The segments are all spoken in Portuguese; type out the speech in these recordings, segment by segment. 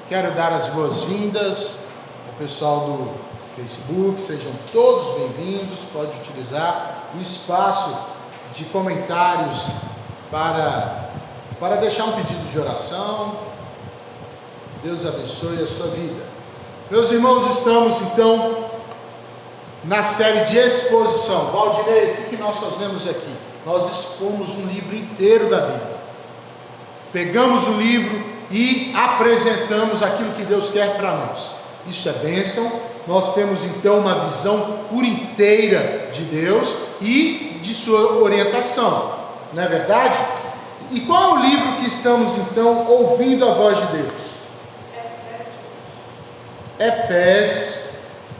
Quero dar as boas-vindas ao pessoal do Facebook, sejam todos bem-vindos. Pode utilizar o espaço de comentários para deixar um pedido de oração. Deus abençoe a sua vida. Meus irmãos, estamos então na série de exposição. Valdinei, o que nós fazemos aqui? Nós expomos um livro inteiro da Bíblia. Pegamos o livro e apresentamos aquilo que Deus quer para nós. Isso é bênção. Nós temos então uma visão por inteira de Deus e de sua orientação, não é verdade? E qual é o livro que estamos então ouvindo a voz de Deus?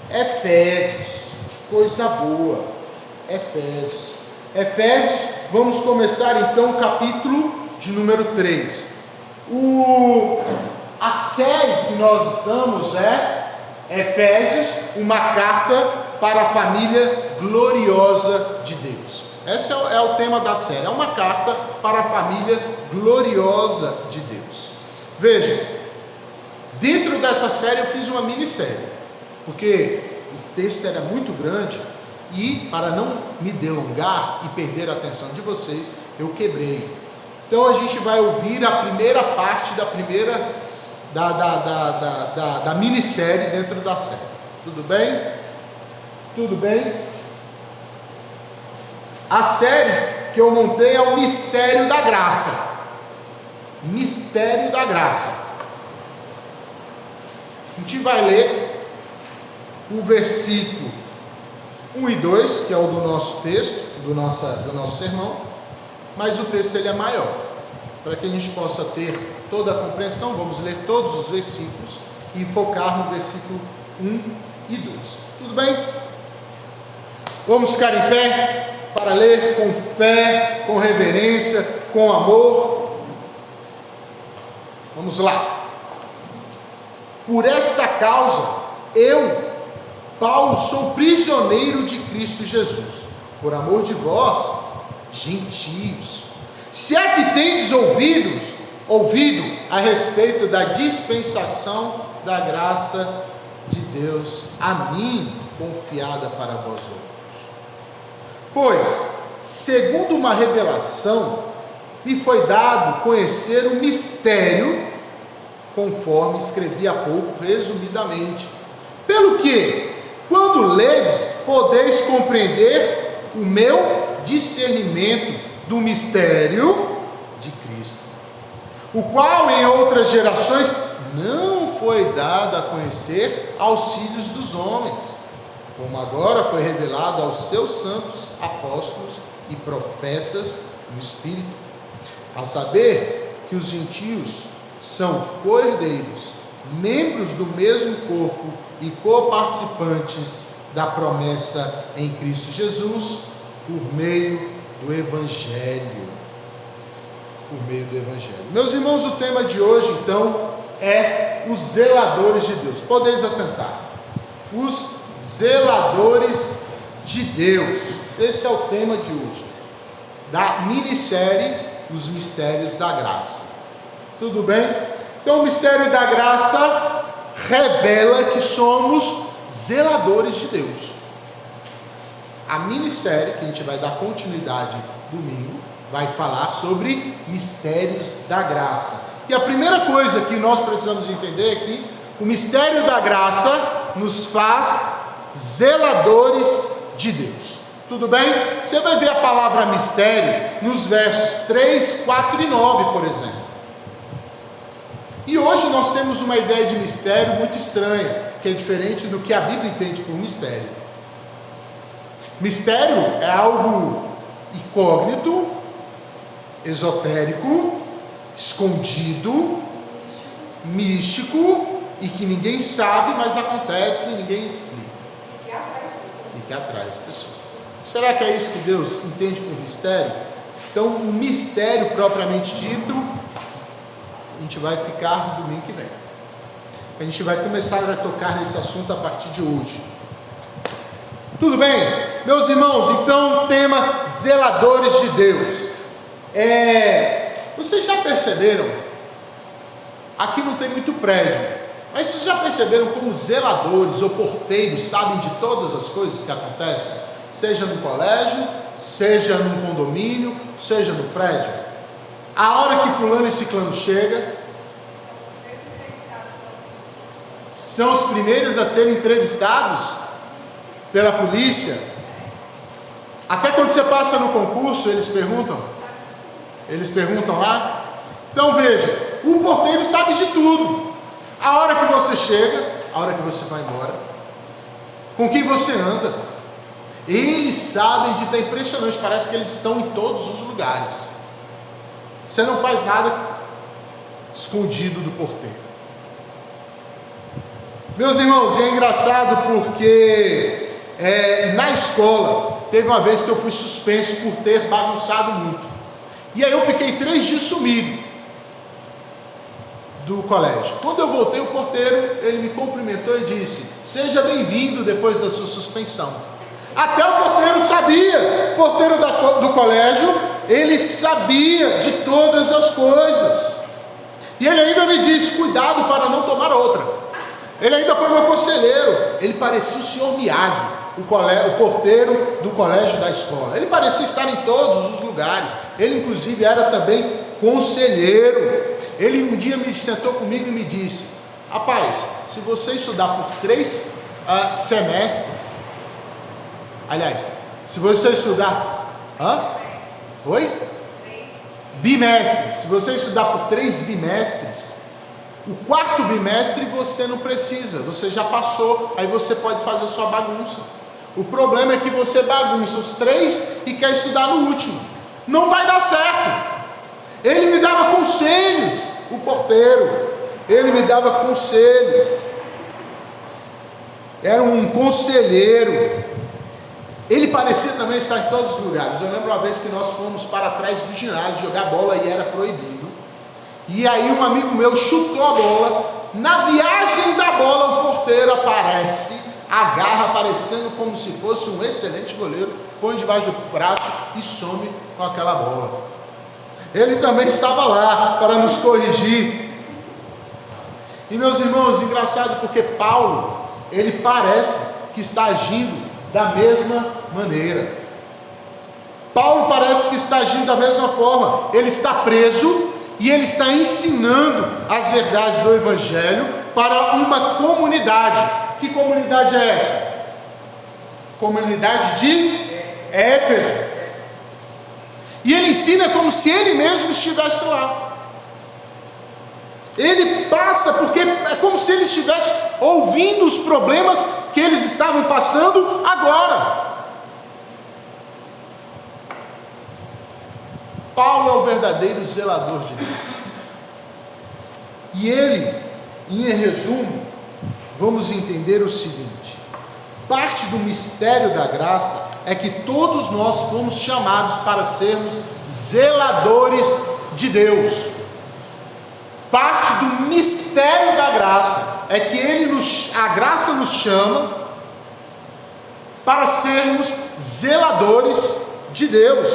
Efésios, coisa boa. Efésios, vamos começar então o capítulo de número 3. A série que nós estamos é Efésios, uma carta para a família gloriosa de Deus. Esse é o tema da série, é uma carta para a família gloriosa de Deus. Veja, dentro dessa série eu fiz uma minissérie, porque o texto era muito grande e para não me delongar e perder a atenção de vocês, eu quebrei. Então a gente vai ouvir a primeira parte da minissérie dentro da série. Tudo bem? Tudo bem? A série que eu montei é o Mistério da Graça. Mistério da Graça. A gente vai ler o versículo 1 e 2, que é o do nosso texto, do nosso sermão. Mas o texto ele é maior. Para que a gente possa ter toda a compreensão, vamos ler todos os versículos e focar no versículo 1 e 2. Tudo bem? Vamos ficar em pé para ler com fé, com reverência, com amor. Vamos lá. Por esta causa, eu, Paulo, sou prisioneiro de Cristo Jesus, por amor de vós, gentios. Se é que tendes ouvido a respeito da dispensação da graça de Deus, a mim confiada para vós outros. Pois, segundo uma revelação, me foi dado conhecer o mistério, conforme escrevi há pouco, resumidamente, pelo que, quando ledes, podeis compreender o meu discernimento do mistério de Cristo, o qual em outras gerações não foi dado a conhecer aos filhos dos homens, como agora foi revelado aos seus santos apóstolos e profetas no Espírito, a saber que os gentios são co-herdeiros, membros do mesmo corpo e coparticipantes da promessa em Cristo Jesus, por meio do Evangelho. Meus irmãos, o tema de hoje então é os zeladores de Deus. Podeis assentar. Os zeladores de Deus. Esse é o tema de hoje, da minissérie Os Mistérios da Graça. Tudo bem? Então o mistério da graça revela que somos zeladores de Deus. A minissérie, que a gente vai dar continuidade domingo, vai falar sobre mistérios da graça. E a primeira coisa que nós precisamos entender é que o mistério da graça nos faz zeladores de Deus. Tudo bem? Você vai ver a palavra mistério nos versos 3, 4 e 9, por exemplo. E hoje nós temos uma ideia de mistério muito estranha, que é diferente do que a Bíblia entende por mistério. Mistério é algo incógnito, esotérico, escondido, místico e que ninguém sabe, mas acontece e ninguém explica. E que atrai as pessoas. Será que é isso que Deus entende por mistério? Então, o mistério propriamente dito, a gente vai ficar no domingo que vem. A gente vai começar a tocar nesse assunto a partir de hoje. Tudo bem? Meus irmãos, então, tema zeladores de Deus. Vocês já perceberam? Aqui não tem muito prédio. Mas vocês já perceberam como zeladores ou porteiros sabem de todas as coisas que acontecem? Seja no colégio, seja num condomínio, seja no prédio. A hora que fulano e ciclano chega, são os primeiros a serem entrevistados pela polícia. Até quando você passa no concurso, eles perguntam lá. Então veja, o porteiro sabe de tudo. A hora que você chega, a hora que você vai embora, com quem você anda. Eles sabem de, tá impressionante, parece que eles estão em todos os lugares. Você não faz nada escondido do porteiro. Meus irmãos, e é engraçado porque na escola teve uma vez que eu fui suspenso por ter bagunçado muito. E aí eu fiquei 3 dias sumido do colégio. Quando eu voltei, o porteiro, ele me cumprimentou e disse: seja bem-vindo depois da sua suspensão. Até o porteiro sabia, o porteiro do colégio, ele sabia de todas as coisas. E ele ainda me disse: cuidado para não tomar outra. Ele ainda foi meu conselheiro. Ele parecia o senhor Miyagi, o porteiro do colégio da escola. Ele parecia estar em todos os lugares. Ele inclusive era também conselheiro. Ele um dia me sentou comigo e me disse: rapaz, se você estudar por 3 semestres, aliás, se você estudar, bimestres, se você estudar por 3 bimestres, o 4º bimestre você não precisa, você já passou, aí você pode fazer sua bagunça. O problema é que você bagunça os 3 e quer estudar no último, não vai dar certo. Ele me dava conselhos, o porteiro, ele me dava conselhos, era um conselheiro. Ele parecia também estar em todos os lugares. Eu lembro uma vez que nós fomos para trás do ginásio jogar bola e era proibido. E aí um amigo meu chutou a bola. Na viagem da bola, o porteiro aparece, agarra, parecendo como se fosse um excelente goleiro, põe debaixo do braço e some com aquela bola. Ele também estava lá para nos corrigir. E meus irmãos, engraçado porque Paulo, ele parece que está agindo da mesma maneira. Paulo parece que está agindo da mesma forma. Ele está preso e ele está ensinando as verdades do Evangelho para uma comunidade. Que comunidade é essa? Comunidade de Éfeso. E ele ensina como se ele mesmo estivesse lá. Ele passa, porque é como se ele estivesse ouvindo os problemas que eles estavam passando agora. Paulo é o verdadeiro zelador de Deus. E ele, em resumo, vamos entender o seguinte: parte do mistério da graça é que todos nós fomos chamados para sermos zeladores de Deus. Parte do mistério da graça é que a graça nos chama para sermos zeladores de Deus.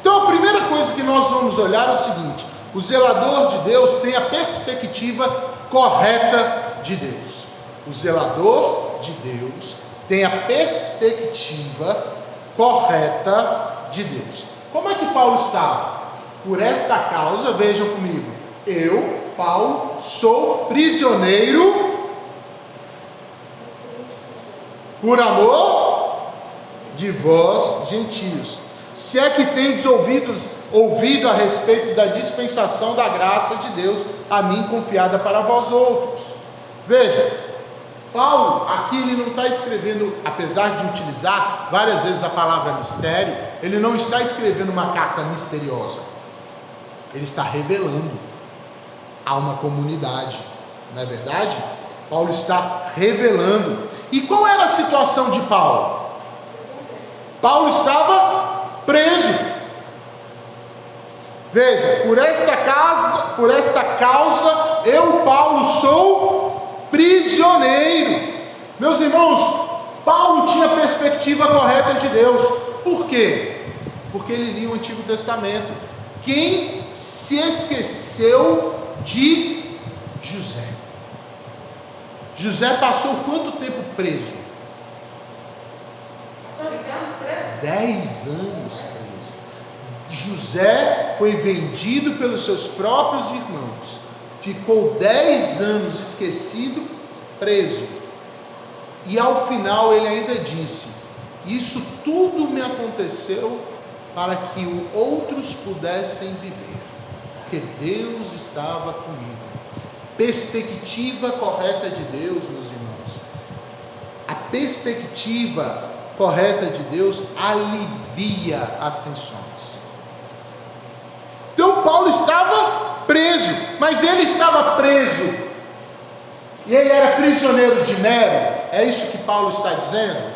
Então a primeira coisa que nós vamos olhar é o seguinte: o zelador de Deus tem a perspectiva correta de Deus. O zelador de Deus tem a perspectiva correta de Deus. Como é que Paulo estava? Por esta causa, vejam comigo, eu, Paulo, sou prisioneiro por amor de vós, gentios. Se é que tendes ouvido a respeito da dispensação da graça de Deus, a mim confiada para vós outros. Veja, Paulo, aqui ele não está escrevendo, apesar de utilizar várias vezes a palavra mistério, ele não está escrevendo uma carta misteriosa. Ele está revelando a uma comunidade, não é verdade? Paulo está revelando. E qual era a situação de Paulo? Paulo estava preso. Veja, por esta causa, eu, Paulo, sou prisioneiro. Meus irmãos, Paulo tinha a perspectiva correta de Deus. Por quê? Porque ele lia o Antigo Testamento. Quem se esqueceu de José? José passou quanto tempo preso? 10 anos preso. José foi vendido pelos seus próprios irmãos, ficou 10 anos esquecido, preso, e ao final ele ainda disse: isso tudo me aconteceu para que outros pudessem viver, porque Deus estava comigo. Perspectiva correta de Deus, meus irmãos. A perspectiva correta de Deus alivia as tensões. Então Paulo estava preso, mas ele estava preso e ele era prisioneiro de Nero. É isso que Paulo está dizendo?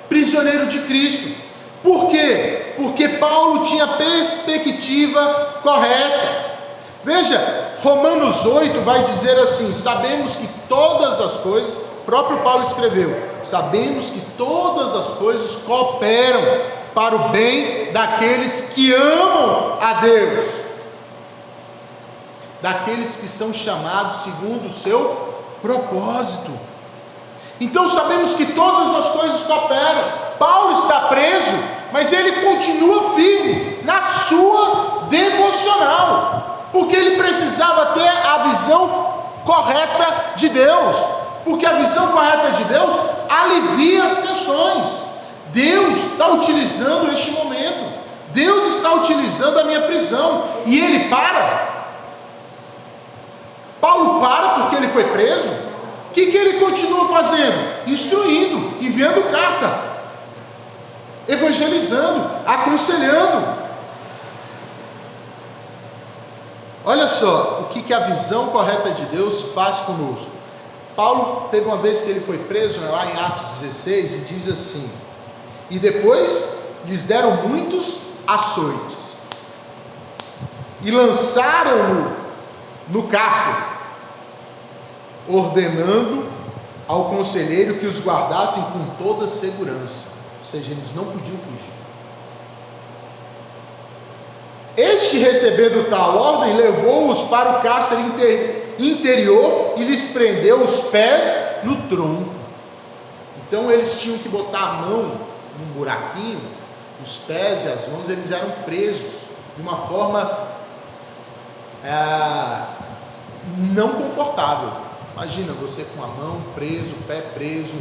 Prisioneiro de Cristo. Por quê? Porque Paulo tinha perspectiva correta. Veja, Romanos 8 vai dizer assim: sabemos que todas as coisas, o próprio Paulo escreveu, sabemos que todas as coisas cooperam para o bem daqueles que amam a Deus, daqueles que são chamados segundo o seu propósito. Então sabemos que todas as coisas cooperam. Paulo está preso, mas ele continua firme na sua devocional, porque ele precisava ter a visão correta de Deus, porque a visão correta de Deus alivia as tensões. Deus está utilizando este momento, Deus está utilizando a minha prisão, e ele para. Paulo para porque ele foi preso. O que ele continua fazendo? Instruindo, enviando carta, evangelizando, aconselhando. Olha só o que a visão correta de Deus faz conosco. Paulo teve uma vez que ele foi preso, lá em Atos 16, e diz assim: e depois lhes deram muitos açoites e lançaram-no no cárcere, ordenando ao conselheiro que os guardassem com toda segurança. Ou seja, eles não podiam fugir. Este, recebendo tal ordem, levou-os para o cárcere interior e lhes prendeu os pés no tronco. Então eles tinham que botar a mão num buraquinho, os pés e as mãos, eles eram presos de uma forma não confortável. Imagina você com a mão preso, o pé preso,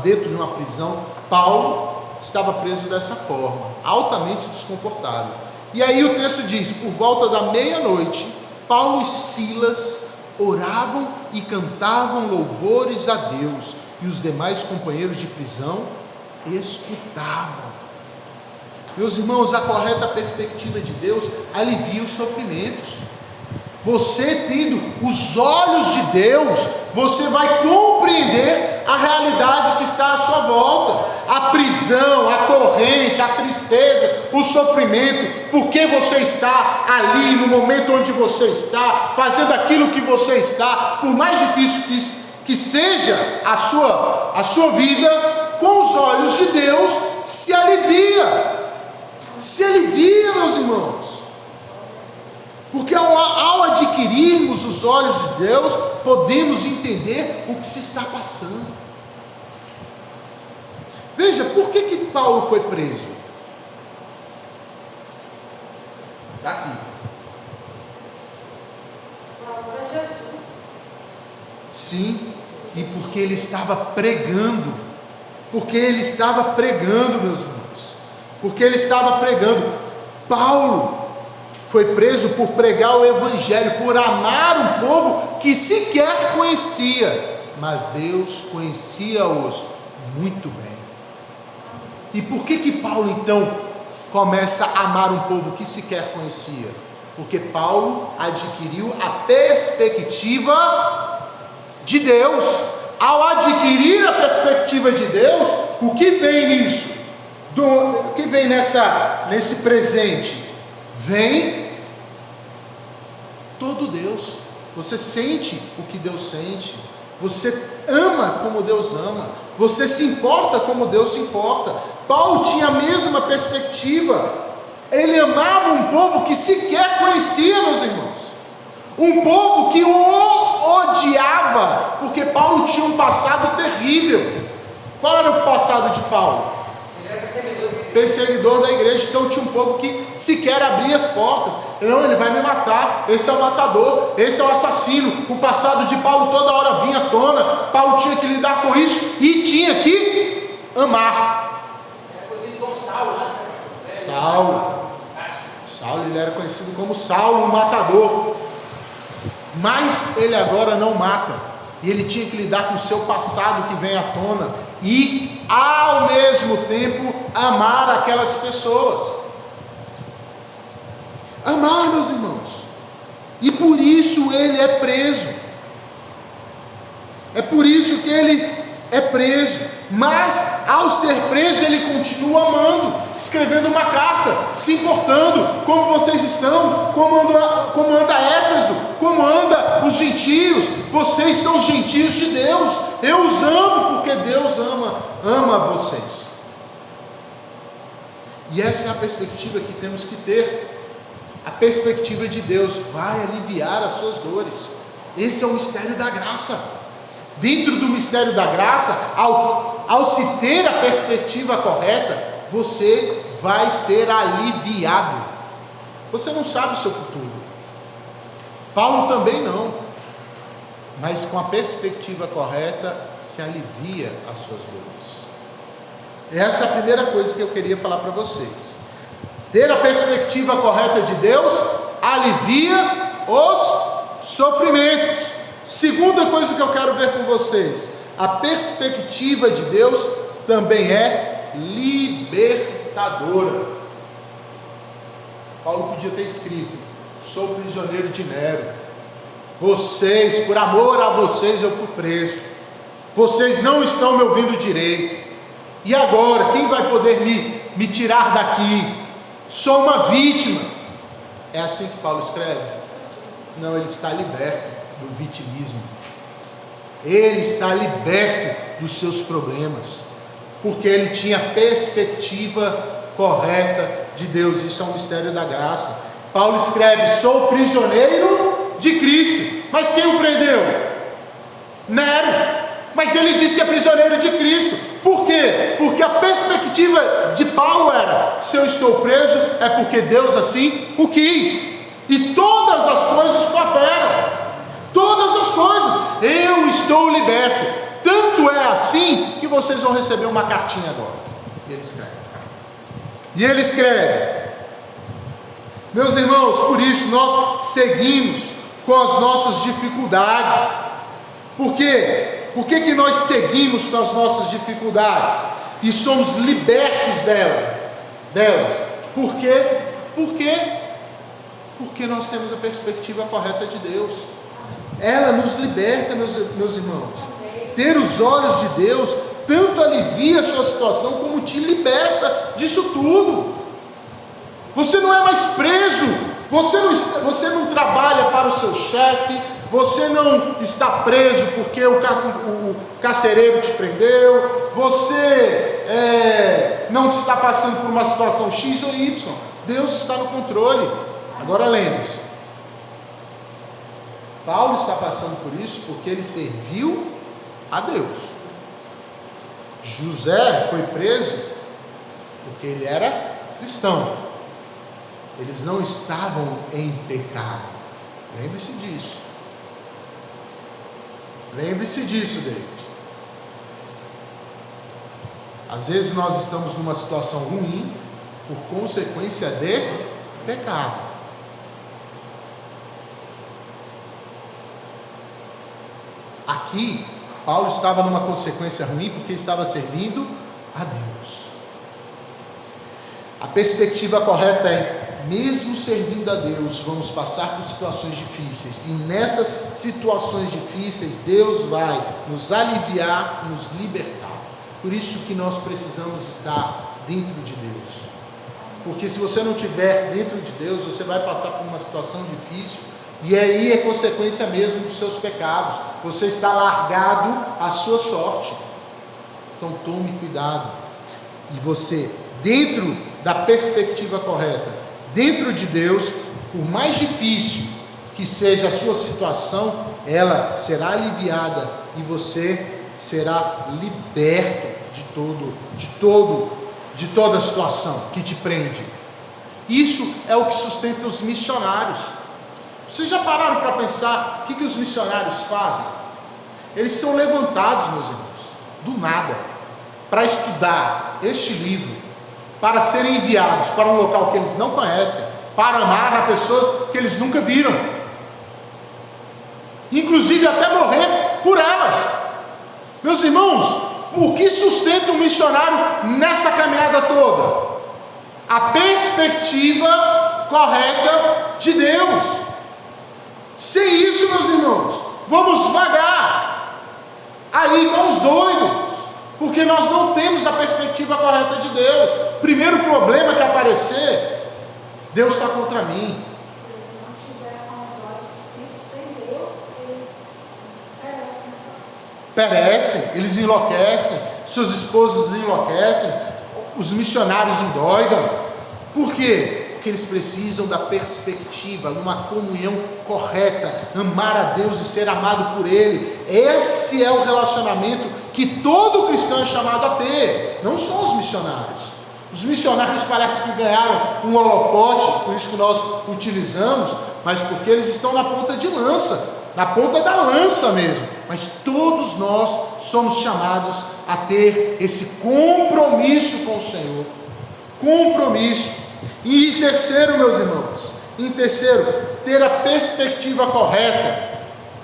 dentro de uma prisão. Paulo estava preso dessa forma, altamente desconfortável. E aí o texto diz: por volta da meia-noite, Paulo e Silas oravam e cantavam louvores a Deus, e os demais companheiros de prisão escutavam. Meus irmãos, a correta perspectiva de Deus alivia os sofrimentos. Você tendo os olhos de Deus, você vai compreender a realidade que está à sua volta, a prisão, a corrente, a tristeza, o sofrimento, porque você está ali no momento onde você está, fazendo aquilo que você está, por mais difícil que seja a sua vida, com os olhos de Deus se alivia, meus irmãos. Porque ao adquirirmos os olhos de Deus, podemos entender o que se está passando. Veja, por que Paulo foi preso? Está aqui. Por amor a Jesus. Sim, e porque ele estava pregando. Porque ele estava pregando, meus irmãos. Porque ele estava pregando. Paulo foi preso por pregar o evangelho, por amar um povo que sequer conhecia, mas Deus conhecia-os muito bem. E por que Paulo então começa a amar um povo que sequer conhecia? Porque Paulo adquiriu a perspectiva de Deus. Ao adquirir a perspectiva de Deus, o que vem nisso? O que vem nesse presente? Vem todo Deus. Você sente o que Deus sente, você ama como Deus ama, você se importa como Deus se importa. Paulo tinha a mesma perspectiva. Ele amava um povo que sequer conhecia, meus irmãos, um povo que o odiava, Paulo tinha um passado terrível. Qual era o passado de Paulo? Ele era Perseguidor da igreja. Então tinha um povo que sequer abria as portas. Não, ele vai me matar, esse é o matador, esse é o assassino. O passado de Paulo toda hora vinha à tona. Paulo tinha que lidar com isso e tinha que amar. Era conhecido como Saulo, né? Saulo, ele era conhecido como Saulo, o matador. Mas ele agora não mata. E ele tinha que lidar com o seu passado que vem à tona e, ao mesmo tempo, amar aquelas pessoas. Amar, meus irmãos. E por isso ele é preso. É por isso que ele é preso. Mas, ao ser preso, ele continua amando, escrevendo uma carta, se importando, como vocês estão, como anda Éfeso, como anda os gentios. Vocês são os gentios de Deus. Eu os amo porque Deus ama vocês. E essa é a perspectiva que temos que ter. A perspectiva de Deus vai aliviar as suas dores. Esse é o mistério da graça. Dentro do mistério da graça, ao se ter a perspectiva correta, você vai ser aliviado. Você não sabe o seu futuro. Paulo também não. Mas com a perspectiva correta, se alivia as suas dores. Essa é a primeira coisa que eu queria falar para vocês. Ter a perspectiva correta de Deus alivia os sofrimentos. Segunda coisa que eu quero ver com vocês: a perspectiva de Deus também é libertadora. Paulo podia ter escrito: sou prisioneiro de Nero, vocês, por amor a vocês eu fui preso, vocês não estão me ouvindo direito, e agora quem vai poder me tirar daqui? Sou uma vítima. É assim que Paulo escreve? Não, ele está liberto do vitimismo. Ele está liberto dos seus problemas, porque ele tinha a perspectiva correta de Deus. Isso é um mistério da graça. Paulo escreve: sou prisioneiro de Cristo. Mas quem o prendeu? Nero. Mas ele diz que é prisioneiro de Cristo. Por quê? Porque a perspectiva de Paulo era: se eu estou preso é porque Deus assim o quis, e todas as coisas cooperam. Todas as coisas, eu estou liberto. Tanto é assim que vocês vão receber uma cartinha agora. E ele escreve: meus irmãos, por isso nós seguimos com as nossas dificuldades. Por quê? Por que nós seguimos com as nossas dificuldades e somos libertos delas? Por quê? Porque nós temos a perspectiva correta de Deus. Ela nos liberta, meus irmãos. Ter os olhos de Deus tanto alivia a sua situação, como te liberta disso tudo. Você não é mais preso. Você não trabalha para o seu chefe. Você não está preso porque o carcereiro te prendeu. Você não está passando por uma situação X ou Y. Deus está no controle. Agora lembre-se, Paulo está passando por isso porque ele serviu a Deus. José foi preso porque ele era cristão. Eles não estavam em pecado. Lembre-se disso. Lembre-se disso, David. Às vezes nós estamos numa situação ruim por consequência de pecado. Aqui, Paulo estava numa consequência ruim porque estava servindo a Deus. A perspectiva correta é: mesmo servindo a Deus, vamos passar por situações difíceis, e nessas situações difíceis, Deus vai nos aliviar, nos libertar. Por isso que nós precisamos estar dentro de Deus, porque se você não estiver dentro de Deus, você vai passar por uma situação difícil, e aí é consequência mesmo dos seus pecados. Você está largado à sua sorte. Então tome cuidado. E você, dentro da perspectiva correta, dentro de Deus, por mais difícil que seja a sua situação, ela será aliviada e você será liberto de toda a situação que te prende. Isso é o que sustenta os missionários. Vocês já pararam para pensar o que os missionários fazem? Eles são levantados, meus irmãos, do nada, para estudar este livro, para serem enviados para um local que eles não conhecem, para amar a pessoas que eles nunca viram, inclusive até morrer por elas. Meus irmãos, o que sustenta um missionário nessa caminhada toda? A perspectiva correta de Deus. Sem isso, meus irmãos, vamos vagar aí com os doidos, porque nós não temos a perspectiva correta de Deus. Primeiro problema que aparecer, Deus está contra mim. Se eles não tiverem com os olhos fixos em Deus, eles perecem, eles enlouquecem, suas esposas enlouquecem, os missionários endoidam. Por quê? Porque eles precisam da perspectiva, numa comunhão correta, amar a Deus e ser amado por Ele. Esse é o relacionamento que todo cristão é chamado a ter, não só os missionários. Os missionários parece que ganharam um holofote, por isso que nós utilizamos, mas porque eles estão na ponta de lança, na ponta da lança mesmo. Mas todos nós somos chamados a ter esse compromisso com o Senhor. Compromisso. E em terceiro, meus irmãos, ter a perspectiva correta,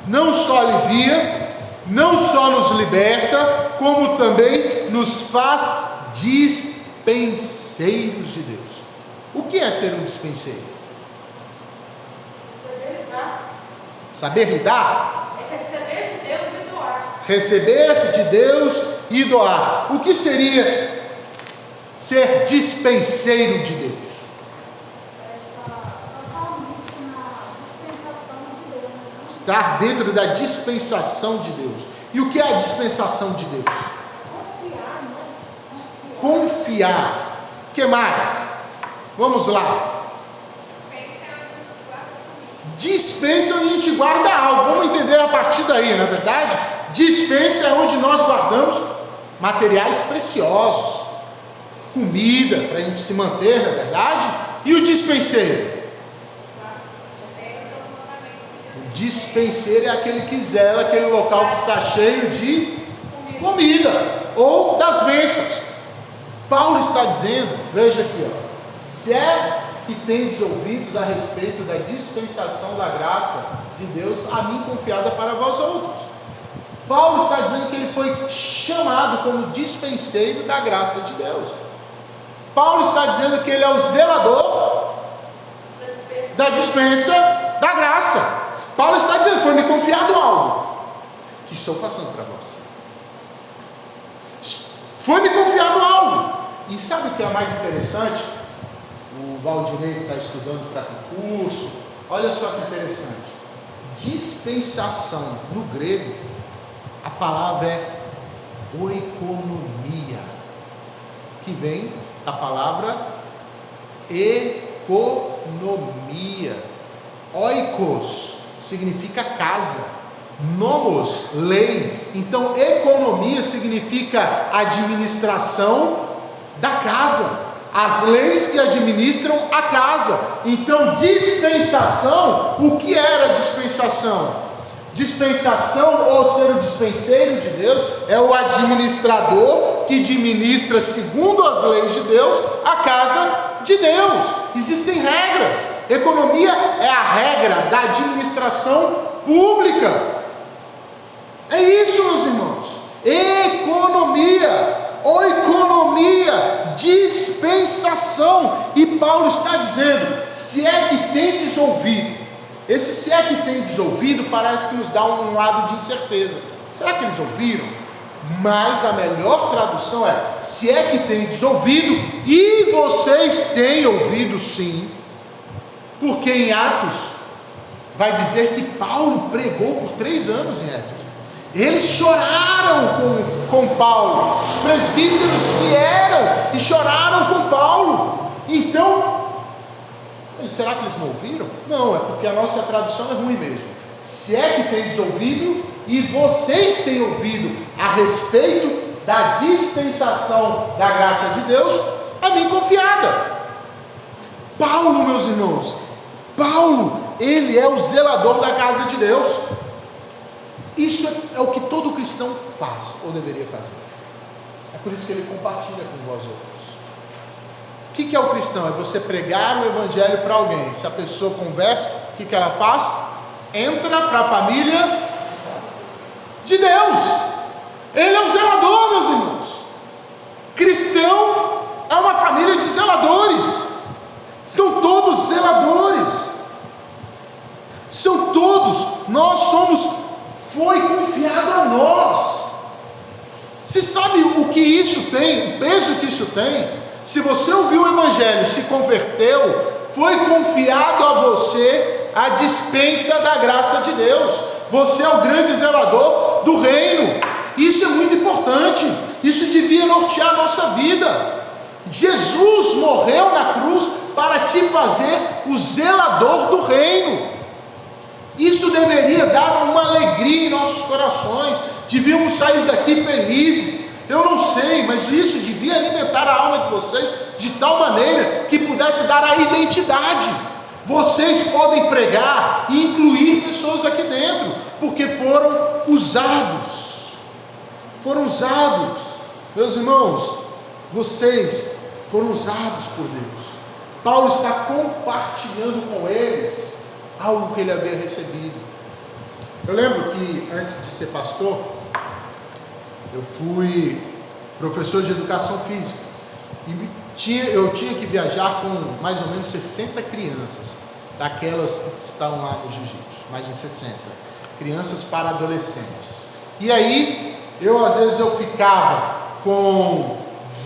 não só alivia, não só nos liberta, como também nos faz dispenseiros de Deus. O que é ser um dispenseiro? Saber lidar? É receber de Deus e doar. Receber de Deus e doar. O que seria ser dispenseiro de Deus? Estar dentro da dispensação de Deus. E o que é a dispensação de Deus? Confiar. O que mais? Vamos lá. Dispensa onde a gente guarda algo. Vamos entender a partir daí, na verdade? Dispensa é onde nós guardamos materiais preciosos, comida para a gente se manter, na verdade. E o dispenseiro? O dispenseiro é aquele que zela aquele local que está cheio de comida ou das bênçãos. Paulo está dizendo, veja aqui, ó, se é que tendes ouvidos a respeito da dispensação da graça de Deus a mim confiada para vós outros. Paulo está dizendo que ele foi chamado como dispenseiro da graça de Deus. Paulo está dizendo que ele é o zelador da dispensa da graça. Paulo está dizendo, foi me confiado algo que estou passando para vós. Foi me confiado algo. E sabe o que é mais interessante? O Valdinei está estudando para concurso. Olha só que interessante. Dispensação no grego, a palavra é oikonomia, que vem da palavra economia. Oikos significa casa, nomos, lei. Então economia significa administração da casa, as leis que administram a casa. Então dispensação, o que era dispensação? Dispensação, ou ser o dispenseiro de Deus, é o administrador que administra segundo as leis de Deus a casa de Deus. Existem regras. Economia é a regra da administração pública. É isso, meus irmãos. Economia, oikonomia, dispensação. E Paulo está dizendo, se é que tendes ouvido. Esse se é que tendes ouvido parece que nos dá um lado de incerteza. Será que eles ouviram? Mas a melhor tradução é, se é que tendes ouvido, e vocês têm ouvido sim, porque em Atos vai dizer que Paulo pregou por 3 anos em Éfeso. Eles choraram com Paulo, os presbíteros vieram e choraram com Paulo. Então, Será que eles não ouviram? Não, é porque a nossa tradução é ruim mesmo. Se é que tendes ouvido, e vocês têm ouvido a respeito da dispensação da graça de Deus, a mim confiada. Paulo, meus irmãos, Paulo, ele é o zelador da casa de Deus. Isso é o que todo cristão faz, ou deveria fazer. É por isso que ele compartilha com vós outros. O que é o cristão? É você pregar o evangelho para alguém. Se a pessoa converte, o que ela faz? Entra para a família de Deus. Ele é o zelador, meus irmãos. Cristão é uma família de zeladores. São todos zeladores. São todos. Nós somos. Foi confiado a nós. Se sabe o que isso tem, o peso que isso tem? Se você ouviu o evangelho, se converteu, foi confiado a você a dispensa da graça de Deus. Você é o grande zelador do reino. Isso é muito importante. Isso devia nortear a nossa vida. Jesus morreu na cruz para te fazer o zelador do reino. Isso deveria dar uma alegria em nossos corações. Devíamos sair daqui felizes. Eu não sei, mas isso devia alimentar a alma de vocês de tal maneira que pudesse dar a identidade. Vocês podem pregar e incluir pessoas aqui dentro, porque foram usados. Foram usados. Meus irmãos, vocês foram usados por Deus. Paulo está compartilhando com eles algo que ele havia recebido. Eu lembro que antes de ser pastor, eu fui professor de educação física e eu tinha que viajar com mais ou menos 60 crianças, daquelas que estão lá no jiu-jitsu, mais de 60 crianças para adolescentes. E aí, às vezes eu ficava com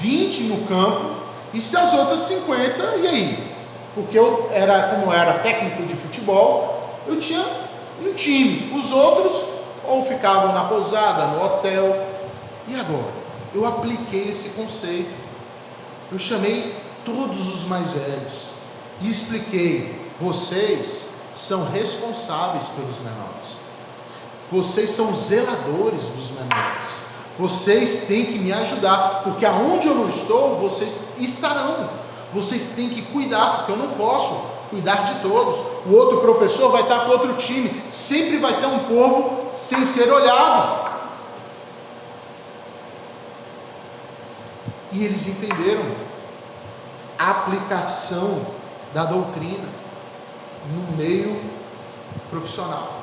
20 no campo, e se as outras 50, e aí? Porque como eu era técnico de futebol, eu tinha um time, os outros ou ficavam na pousada, no hotel. E agora? Eu apliquei esse conceito. Eu chamei todos os mais velhos e expliquei: vocês são responsáveis pelos menores. Vocês são os zeladores dos menores. Vocês têm que me ajudar, porque aonde eu não estou, vocês estarão. Vocês têm que cuidar, porque eu não posso cuidar de todos. O outro professor vai estar com outro time. Sempre vai ter um povo sem ser olhado. E eles entenderam a aplicação da doutrina no meio profissional.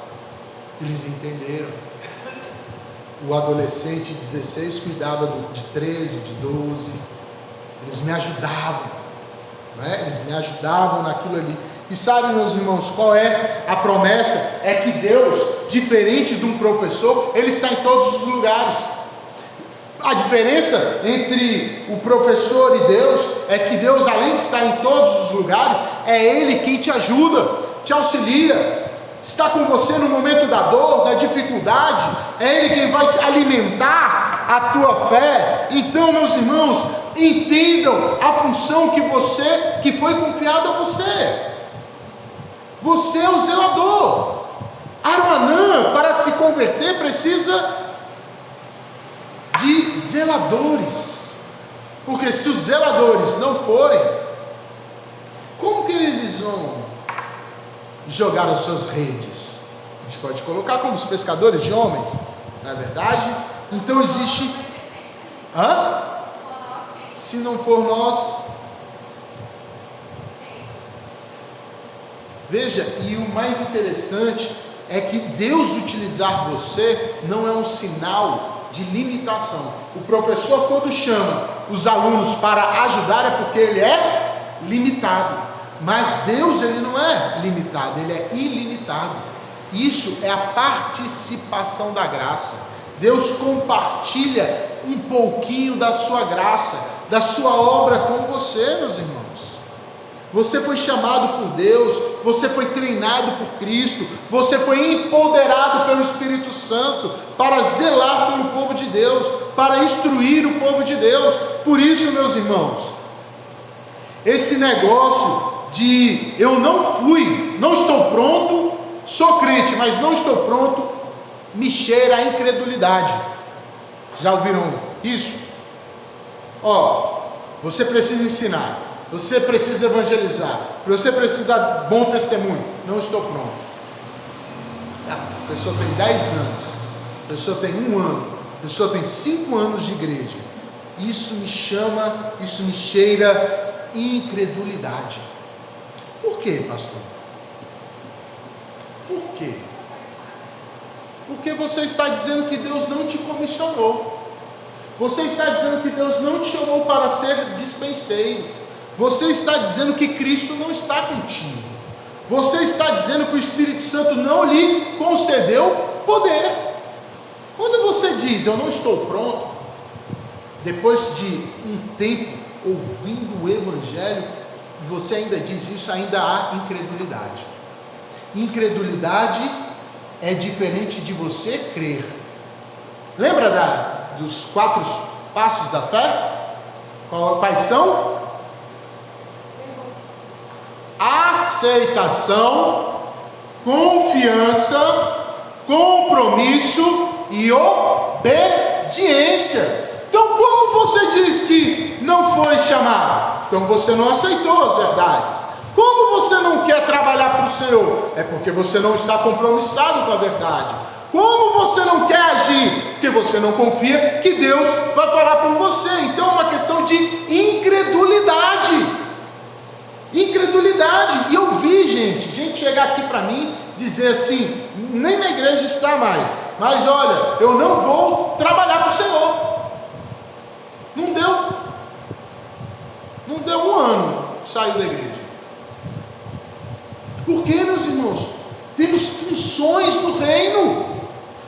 Eles entenderam. O adolescente de 16 cuidava de 13, de 12. Eles me ajudavam, não é? Eles me ajudavam naquilo ali. E sabe, meus irmãos, qual é a promessa? É que Deus, diferente de um professor, Ele está em todos os lugares. A diferença entre o professor e Deus é que Deus, além de estar em todos os lugares, é Ele quem te ajuda, te auxilia, está com você no momento da dor, da dificuldade. É Ele quem vai te alimentar a tua fé. Então, meus irmãos, entendam a função que foi confiada a você. Você é o zelador. Aroanã, para se converter, precisa de zeladores, porque se os zeladores não forem, como que eles vão jogar as suas redes? A gente pode colocar como os pescadores de homens, não é verdade? Então existe, se não for nós, veja, e o mais interessante é que Deus utilizar você não é um sinal de limitação. O professor, quando chama os alunos para ajudar, é porque ele é limitado. Mas Deus, ele não é limitado, ele é ilimitado. Isso é a participação da graça. Deus compartilha um pouquinho da sua graça, da sua obra com você, meus irmãos. Você foi chamado por Deus, você foi treinado por Cristo, você foi empoderado pelo Espírito Santo para zelar pelo povo de Deus, para instruir o povo de Deus. Por isso, meus irmãos, esse negócio de eu não estou pronto, sou crente, mas não estou pronto, me cheira a incredulidade. Já ouviram isso? Você precisa ensinar, você precisa evangelizar, você precisa dar bom testemunho. Não estou pronto. A pessoa tem 10 anos, a pessoa tem 1 ano, a pessoa tem 5 anos de igreja. Isso me cheira incredulidade. Por quê, pastor? Por quê? Porque você está dizendo que Deus não te comissionou. Você está dizendo que Deus não te chamou para ser dispenseiro. Você está dizendo que Cristo não está contigo. Você está dizendo que o Espírito Santo não lhe concedeu poder. Quando você diz, eu não estou pronto, depois de um tempo ouvindo o Evangelho, você ainda diz isso, ainda há incredulidade. Incredulidade é diferente de você crer. Lembra dos 4 passos da fé? Quais são? Aceitação, confiança, compromisso e obediência. Então, como você diz que não foi chamado? Então você não aceitou as verdades. Como você não quer trabalhar para o Senhor? É porque você não está compromissado com a verdade. Como você não quer agir? Porque você não confia que Deus vai falar por você. Então é uma questão de incredulidade. Incredulidade. E eu vi gente chegar aqui para mim dizer assim, nem na igreja está mais, mas olha, eu não vou trabalhar para o Senhor. Não deu 1 ano, saiu da igreja. Por quê, meus irmãos? Temos funções no reino,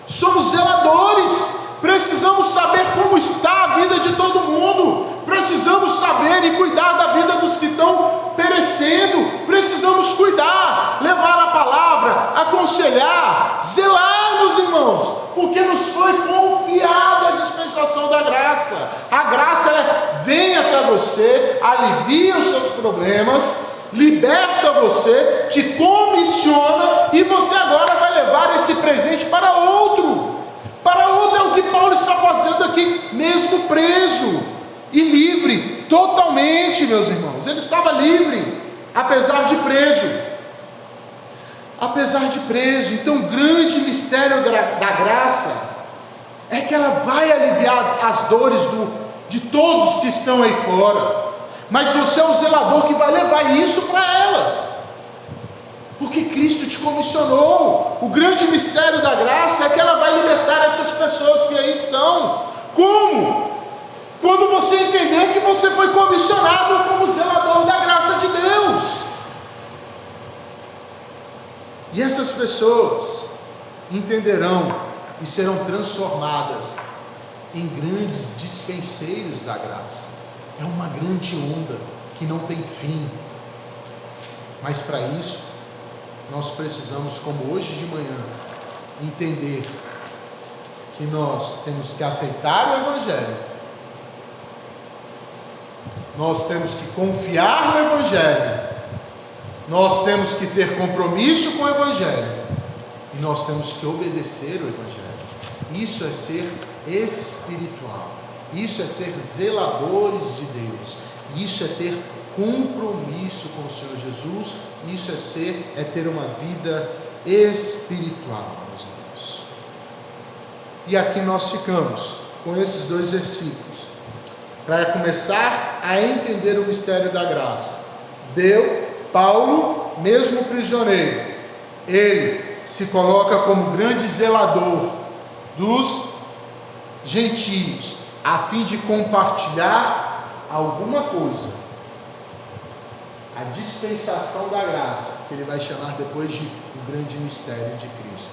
somos zeladores, precisamos saber como está a vida de todo mundo, precisamos saber e cuidar da vida dos que estão perecendo, precisamos cuidar, levar a palavra, aconselhar, zelar, meus irmãos, porque nos foi confiada a dispensação da graça. A graça vem até você, alivia os seus problemas, liberta você, te comissiona, e você agora vai levar esse presente para outro. Para outro é o que Paulo está fazendo aqui, mesmo preso e livre, totalmente, meus irmãos. Ele estava livre, apesar de preso. Apesar de preso. Então, o grande mistério da graça é que ela vai aliviar as dores de todos que estão aí fora. Mas você é o zelador que vai levar isso para elas, porque Cristo te comissionou. O grande mistério da graça é que ela vai libertar essas pessoas que aí estão. Como? Quando você entender que você foi comissionado como zelador da graça de Deus. E essas pessoas entenderão e serão transformadas em grandes dispenseiros da graça. É uma grande onda que não tem fim. Mas para isso, nós precisamos, como hoje de manhã, entender que nós temos que aceitar o Evangelho, nós temos que confiar no Evangelho, nós temos que ter compromisso com o Evangelho, e nós temos que obedecer o Evangelho. Isso é ser espiritual, isso é ser zeladores de Deus, isso é ter compromisso com o Senhor Jesus, isso é ter uma vida espiritual, meus irmãos. E aqui nós ficamos com esses 2 versículos, para começar a entender o mistério da graça. Paulo, mesmo prisioneiro, ele se coloca como grande zelador dos gentios, a fim de compartilhar alguma coisa, a dispensação da graça, que ele vai chamar depois de o grande mistério de Cristo.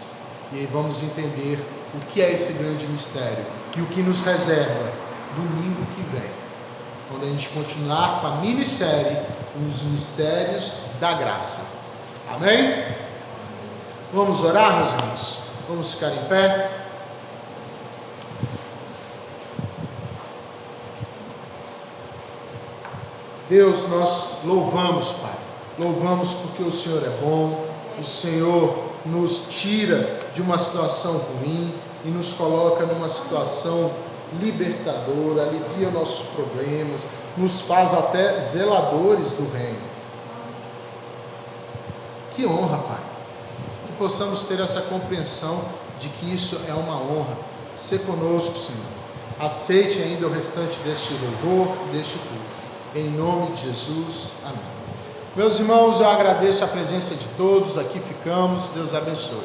E aí vamos entender o que é esse grande mistério e o que nos reserva domingo que vem, quando a gente continuar com a minissérie Os Mistérios da Graça. Amém? Vamos orar, meus irmãos? Vamos ficar em pé? Deus, nós louvamos, Pai, louvamos porque o Senhor é bom, o Senhor nos tira de uma situação ruim e nos coloca numa situação libertadora, alivia nossos problemas, nos faz até zeladores do reino. Que honra, Pai, que possamos ter essa compreensão de que isso é uma honra. Sê conosco, Senhor. Aceite ainda o restante deste louvor, deste culto. Em nome de Jesus, amém. Meus irmãos, eu agradeço a presença de todos, aqui ficamos, Deus abençoe.